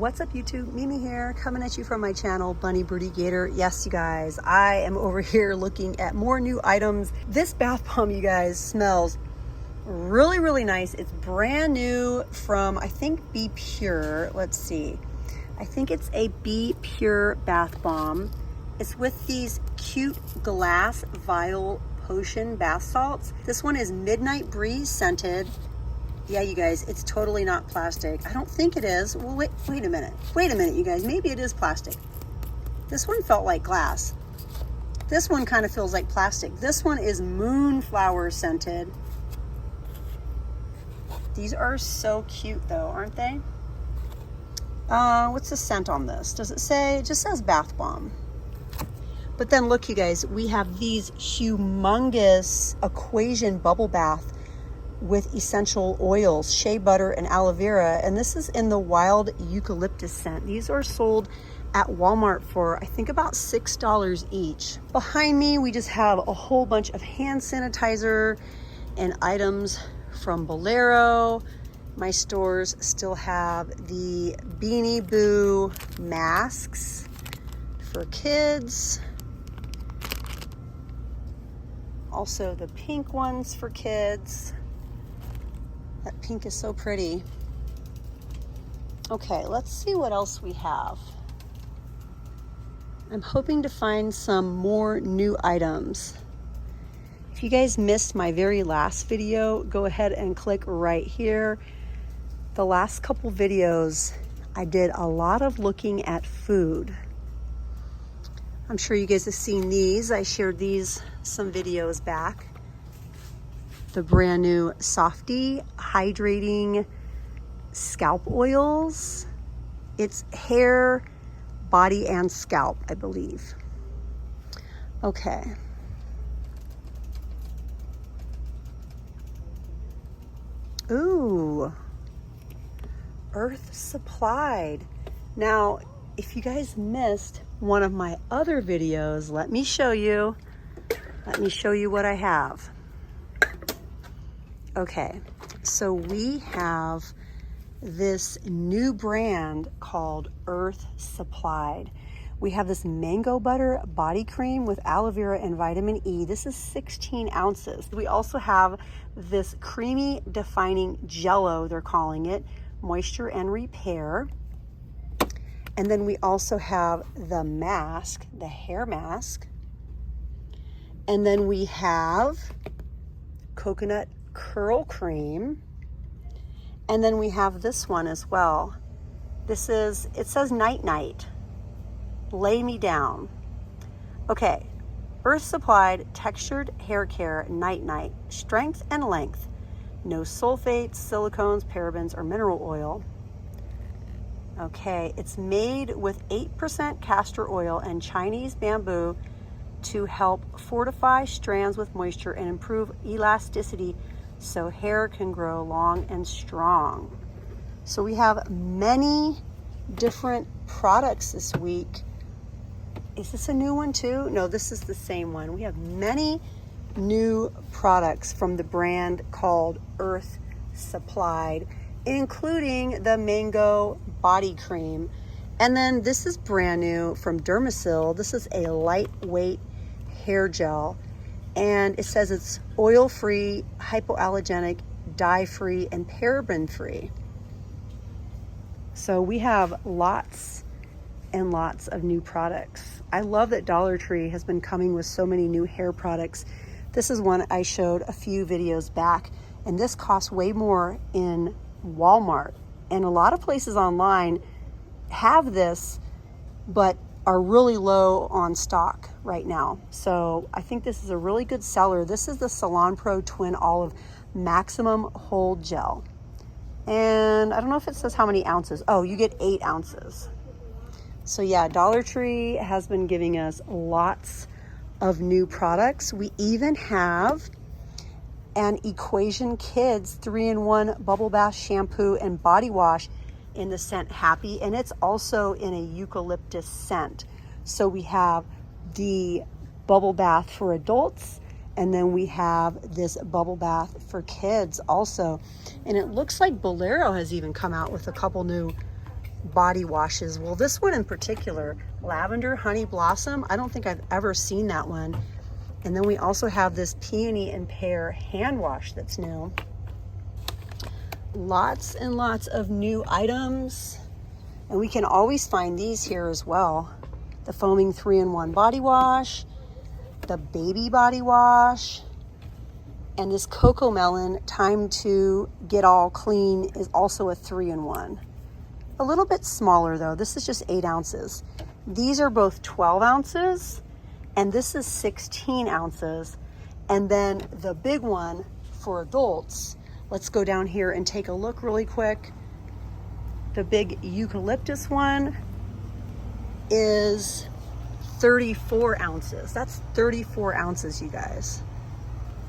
What's up YouTube? Mimi here, coming at you from my channel, Bunny, Birdy, Gator. Yes, you guys, I am over here looking at more new items. This bath bomb, you guys, smells really nice. It's brand new from, I think, Be Pure. Let's see. I think it's a Be Pure bath bomb. It's with these cute glass vial potion bath salts. This one is Midnight Breeze scented. Yeah, you guys, it's totally not plastic. I don't think it is. Well, wait a minute. Wait a minute, you guys. Maybe it is plastic. This one felt like glass. This one kind of feels like plastic. This one is Moonflower scented. These are so cute though, aren't they? What's the scent on this? Does it say? It just says bath bomb. But then look, you guys, we have these humongous Equation bubble bath with essential oils, shea butter, and aloe vera. And this is in the wild eucalyptus scent. These are sold at Walmart for, I think, about $6 each. Behind me, we just have a whole bunch of hand sanitizer and items from Bolero. My stores still have the Beanie Boo masks for kids. Also the pink ones for kids. That pink is so pretty. Okay, let's see what else we have. I'm hoping to find some more new items. If you guys missed my very last video, go ahead and click right here. The last couple videos, I did a lot of looking at food. I'm sure you guys have seen these. I shared these some videos back. The brand new Softy Hydrating Scalp Oils. It's hair, body, and scalp, I believe. Okay. Ooh, Earth Supplied. Now, if you guys missed one of my other videos, let me show you. Let me show you what I have. Okay, so we have this new brand called Earth Supplied. We have this mango butter body cream with aloe vera and vitamin E. This is 16 ounces. We also have this creamy defining jello, they're calling it, moisture and repair. And then we also have the mask, the hair mask. And then we have coconut curl cream. And then we have this one as well. This is, it says night night. Lay me down. Okay, Earth Supplied textured hair care night night, strength and length. No sulfates, silicones, parabens, or mineral oil. Okay, it's made with 8% castor oil and Chinese bamboo to help fortify strands with moisture and improve elasticity so hair can grow long and strong. So we have many different products this week. Is this a new one too? No, this is the same one. We have many new products from the brand called Earth Supplied, including the mango body cream. And then this is brand new from Dermasil. This is a lightweight hair gel. And it says it's oil-free, hypoallergenic, dye-free, and paraben-free. So we have lots and lots of new products. I love that Dollar Tree has been coming with so many new hair products. This is one I showed a few videos back, and this costs way more in Walmart. And a lot of places online have this, but are really low on stock right now. So I think this is a really good seller. This is the Salon Pro Twin Olive Maximum Hold Gel. And I don't know if it says how many ounces. Oh, you get 8 ounces. So yeah, Dollar Tree has been giving us lots of new products. We even have an Equation Kids 3-in-1 Bubble Bath Shampoo and Body Wash in the scent Happy, and it's also in a eucalyptus scent. So we have the bubble bath for adults, and then we have this bubble bath for kids also. And it looks like Bolero has even come out with a couple new body washes. Well, this one in particular, Lavender Honey Blossom, I don't think I've ever seen that one. And then we also have this Peony and Pear hand wash that's new. Lots and lots of new items. And we can always find these here as well. The foaming 3-in-1 body wash, the baby body wash, and this Cocoa Melon Time to Get All Clean is also a 3-in-1. A little bit smaller though. This is just 8 ounces. These are both 12 ounces, and this is 16 ounces. And then the big one for adults, let's go down here and take a look really quick. The big eucalyptus one is 34 ounces. That's 34 ounces, you guys.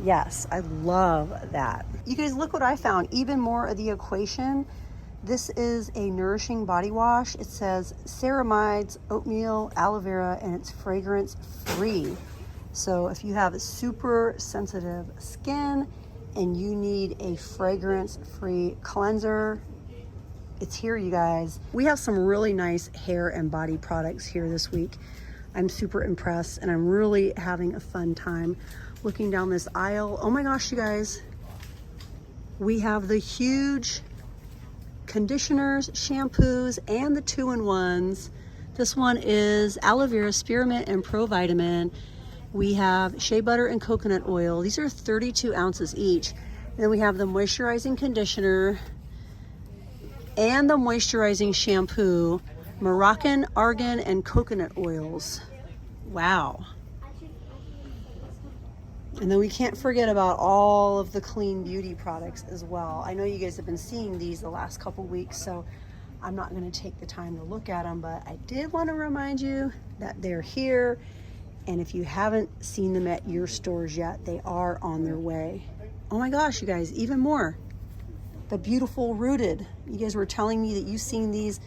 Yes, I love that. You guys, look what I found. Even more of the equation. This is a nourishing body wash. It says ceramides, oatmeal, aloe vera, and it's fragrance free. So if you have a super sensitive skin and you need a fragrance free cleanser, it's here, you guys. We have some really nice hair and body products here this week. I'm super impressed, and I'm really having a fun time looking down this aisle. Oh my gosh, you guys. We have the huge conditioners, shampoos, and the 2-in-1s. This one is aloe vera, spearmint, and provitamin. We have shea butter and coconut oil. These are 32 ounces each. And then we have the moisturizing conditioner and the moisturizing shampoo, Moroccan argan and coconut oils. Wow. And then we can't forget about all of the clean beauty products as well. I know you guys have been seeing these the last couple weeks, so I'm not going to take the time to look at them, but I did want to remind you that they're here. And if you haven't seen them at your stores yet, they are on their way. Oh my gosh, you guys, even more. The beautiful Rooted. You guys were telling me that you've seen these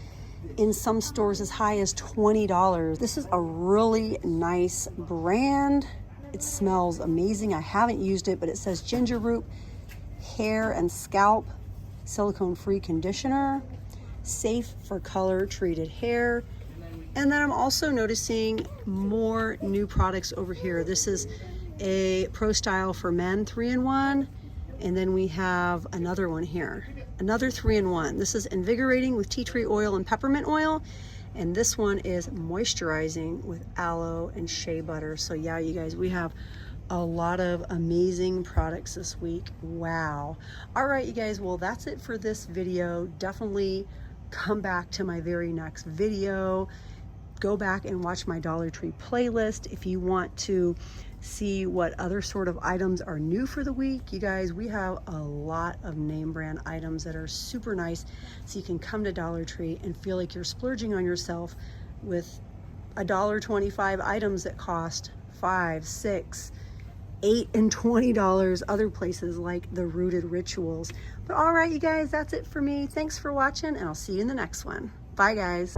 in some stores as high as $20. This is a really nice brand. It smells amazing. I haven't used it, but it says ginger root, hair and scalp, silicone-free conditioner, safe for color treated hair. And then I'm also noticing more new products over here. This is a Pro Style for Men 3-in-1. And then we have another one here, another 3-in-1. This is invigorating with tea tree oil and peppermint oil. And this one is moisturizing with aloe and shea butter. So yeah, you guys, we have a lot of amazing products this week. Wow. All right, you guys, well, that's it for this video. Definitely come back to my very next video. Go back and watch my Dollar Tree playlist if you want to see what other sort of items are new for the week. You guys, we have a lot of name brand items that are super nice, so you can come to Dollar Tree and feel like you're splurging on yourself with $1.25 items that cost $5, $6, $8, and $20 other places like the Rooted Rituals. But all right, you guys, that's it for me. Thanks for watching, and I'll see you in the next one. Bye, guys.